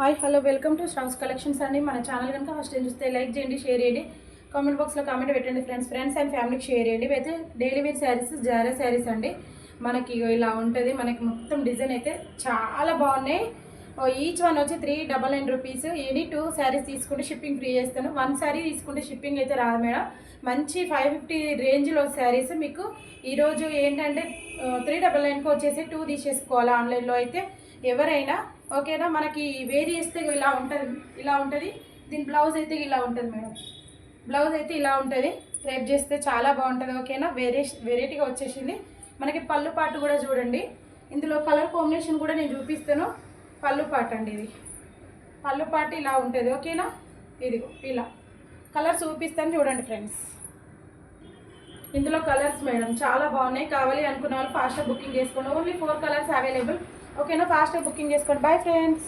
Hi hello welcome to Strongs Collections అండి. మన channel కనుక ఫస్ట్ టైం చూస్తే లైక్ చేయండి, షేర్ చేయండి, కామెంట్ బాక్స్లో కామెంట్ పెట్టండి ఫ్రెండ్స్ అండ్ ఫ్యామిలీకి షేర్ చేయండి. అయితే daily wear sarees Zara sarees అండి. మనకి ఇలా ఉంటుంది. మనకి మొత్తం డిజైన్ అయితే చాలా బాగున్నాయి. ఈచ్ వన్ వచ్చి 399 రూపీస్. ఎనీ 2 శారీస్ తీసుకుంటే షిప్పింగ్ ఫ్రీ చేస్తాను. 1 శారీ తీసుకుంటే షిప్పింగ్ అయితే రాదు మేడం. మంచి 550 రేంజ్లో శారీస్ మీకు ఈరోజు ఏంటంటే 399కి వచ్చేసి 2 తీసేసుకోవాలి ఆన్లైన్లో అయితే ఎవరైనా. ఓకేనా, మనకి వేరీ చేస్తే ఇలా ఉంటుంది. దీని బ్లౌజ్ అయితే ఇలా ఉంటుంది మేడం. బ్లౌజ్ అయితే ఇలా ఉంటుంది. రేప్ చేస్తే చాలా బాగుంటుంది. ఓకేనా, వెరైటీగా వచ్చేసింది. మనకి పళ్ళు పాటు కూడా చూడండి. ఇందులో కలర్ కాంబినేషన్ కూడా నేను చూపిస్తాను. పళ్ళు పాటు అండి, ఇది పళ్ళు పాటు ఇలా ఉంటుంది. ఓకేనా, ఇదిగో ఇలా కలర్స్ చూపిస్తాను చూడండి ఫ్రెండ్స్. ఇందులో కలర్స్ మేడం చాలా బాగున్నాయి. కావాలి అనుకున్న వాళ్ళు ఫాస్ట్గా బుకింగ్ చేసుకోండి. Only 4 colours available. ఓకేనా, ఫాస్ట్గా బుకింగ్ చేసుకోండి. Bye friends.